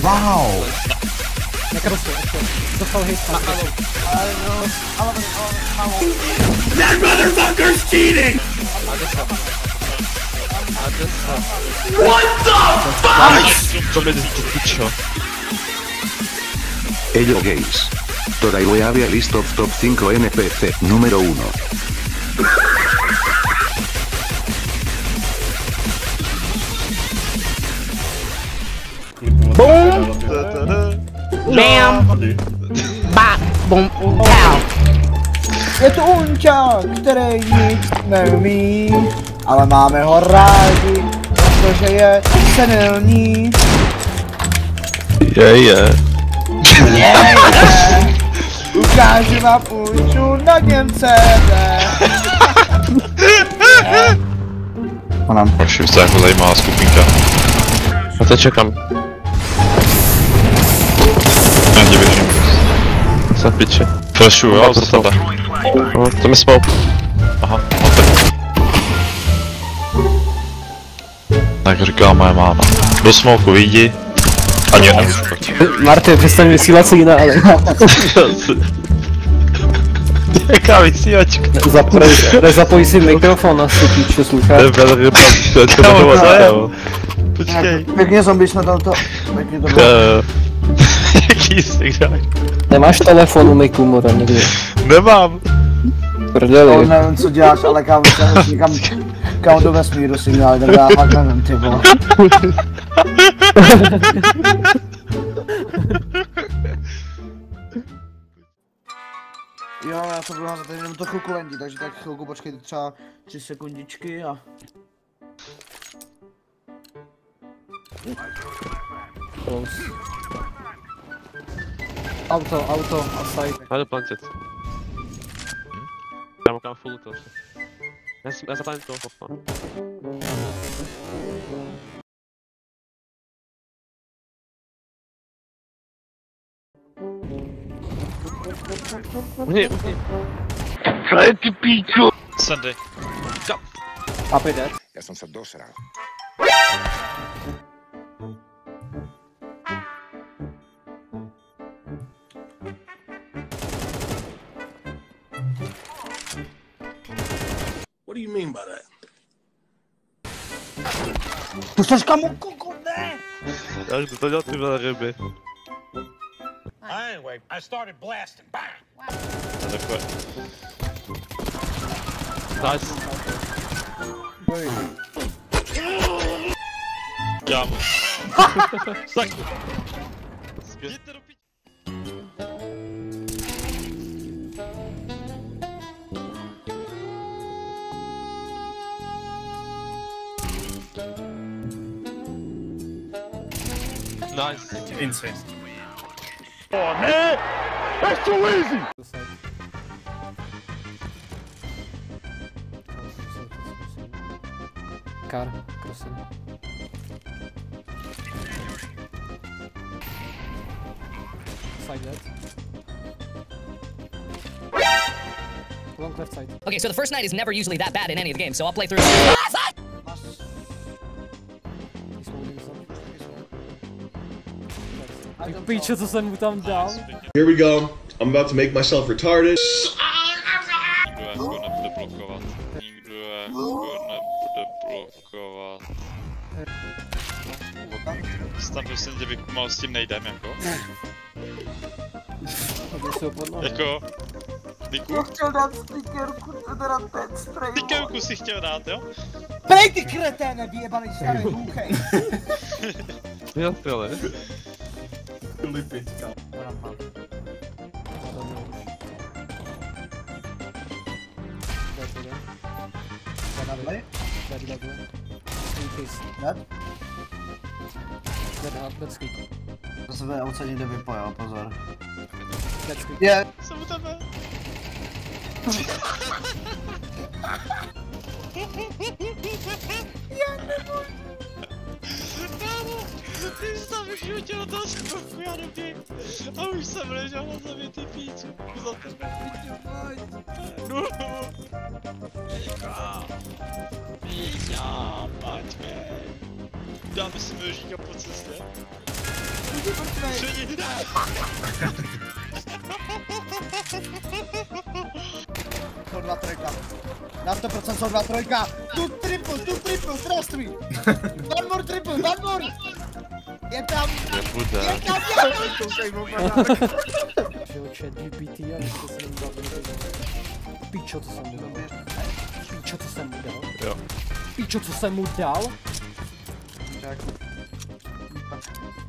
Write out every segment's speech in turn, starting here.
Wow! Nekrosil, ještě. Dostal hit. That motherfucker's cheating! What the fuck? Co mi to pičo? Ello Games. Toda Iweavia list of top 5 NPC, número 1. Boom! Bam! Bam! Boom! Pow! Je to unčák, který nic neumí, ale máme ho rádi, protože je senilní. Je. Ukážu vám půjču na Němce. Už se jako zajímavá skupinka. A teď čekám. Já ti běžím. Za piče. Flashu, jo, za tebe. No, to mi smoke. Aha, no tak. Tak říká moje máma. Do smoku vidí. Ani nemůžu. Marty, přestaň vysílat signály. Jaká vysílačka? Zapoj si mikrofon a si píče slucháš. Počkej. Pěkně zombie jsme to. Pěkně to bylo. Jaký signál? Nemáš telefon u Miku, Mora, někdy? Nemám. Prdeli. Nevím, co děláš, ale kámo, kam do vesmíru signály, tak já fakt nevím, ty vole. Jo, já to budu na tady jenom to chvilku lendí, takže tak chvilku počkejte třeba 3 sekundičky a... Auto, outside. Hajde plantet. Já mám full to. Já zaplanit toho hopa. Uhni. Kaj ty píčo! Sunday. Go! Up dead. Já jsem se dosral. What do you mean by that? Tu seš kamu kuku, ne! Jak to dělat ty vole ryby? Anyway, I started blasting. Bang! Takové. Nice. Kámo. Sakra. Jděte do piči. Nice. Insane. Oh man! That's too easy! Car, crossing. Side dead. Long left side. Okay, so the first night is never usually that bad in any of the games, so I'll play through. Píče, co jsem mu tam dal? Here we go. I'm about to make myself retarded. Nikdo nebude blokovat. Nikdo nebude blokovat. Tam prostě tě vykumal, s tím nejdem jako. Jako... Niku? Já chtěl dát stickerku, teda ten spray. Stickerku si chtěl dát, jo? Prej ty kreténe, vyjebaný starý hůchej. Já ale. Lipiť, kámo. To se bude outside někde vypojil, pozor. Je. Jsem u tebe. Já nemůžu. Kámo, ty jsi tam už udělal toho skoku, já doběh. A už jsem ležel na zemi, ty píču. Za tebe. No. Dáme si nožíka po cestě. Jsou 2 trojka. Na 100% jsou 2 trojka. Tu triple, zdravství. One more triple, one more. Je tam. Nebude. Je tam, Chat GPT, a ještě se nem dal Pičo, co jsem mu dal. Pičo, co jsem mu dal. Jo. Pičo, co jsem mu dal.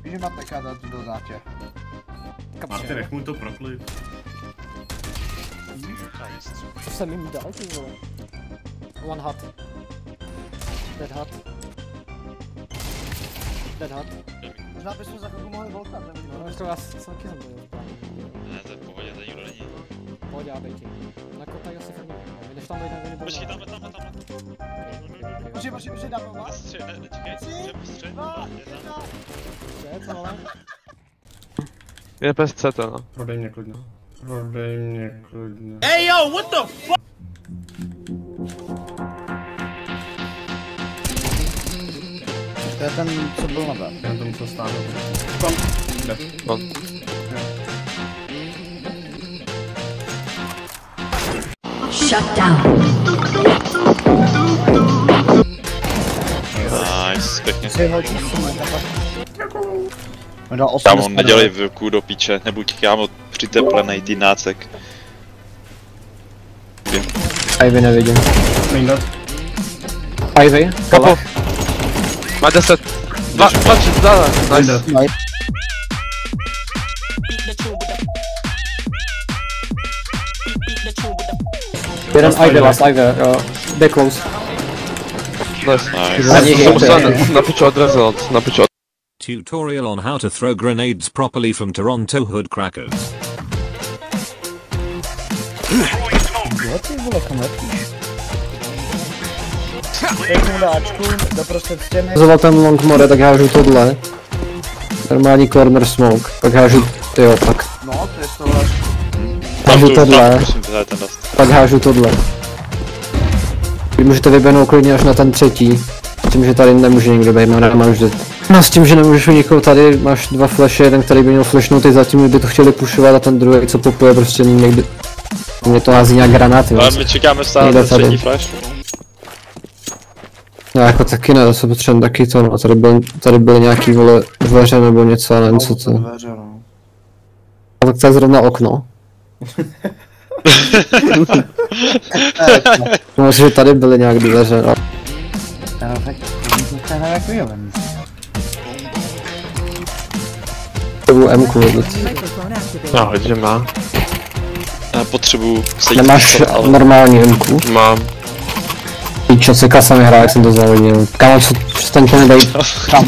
Víš, že máte kádat do zátě. Kapče. nech mu to proklid. Co jsem jim dal, ty vole? One hut. Dead hut. Dead hut. Možná bychom za chvilku mohli volkat, nevím. No, to já taky jsem byl. Ne, to je v pohodě, tady nikdo není. Pojď, já bejti. Na kota asi firmě. Než tam dojde, nebudu. Počkej, tamhle. Počkej, dáme vás. Čekej, střed, 2, 1. Střed, ale. Je bez CT, no. Prodej mě klidně. To je ten, co byl na B. Já to musel stáhnout. Shut down. Nice, pěkně. Si hodí sumu, dal 8 Kámo, nedělej vilku do piče, nebuď kámo přiteplenej ty nácek. Ivy nevidím. Main Ivy, kapo. Má 10. 2, dále. Nice. Jeden Ivy last, Ivy, jo. They close. Nice. Ani Jsem musel hejte. na piču odrazit, na piču. Tutorial on how to throw grenades properly from Toronto Hood Crackers. Jo, ty vole, kam letíš? Pěknou dáčku, doprostřed stěny. Zoval ten long more, tak hážu tohle. Normální corner smoke, pak hážu, tyjo, pak. No, to je z toho. Hážu tohle, Musím vyhledat ten dost. pak hážu tohle. Vy můžete vyběhnout klidně až na ten třetí. S tím, že tady nemůže nikdo být, mám vždy. No s tím, že nemůžeš nikoho tady, máš 2 flashy, jeden, který by měl flashnout, teď zatím by to chtěli pushovat a ten druhý, co popuje, prostě někdy. Mě to hází nějak granáty. Ale my čekáme stále Někde ten tady. třetí flash. No jako taky ne, to se potřebujeme taky to, no, tady byly nějaký vole dveře nebo něco, ale nevím co to. Dveře, no. A tak to je zrovna okno. No myslím, že tady byly nějak dveře, no. To je nerequirement. To byl M-ku vidět. Já hodně má. Já potřebuji sejít. Nemáš normální M-ku? Mám. Píčo, se kasami hrál, jak jsem to zavodil. Kámo, co ten tě nedají tam.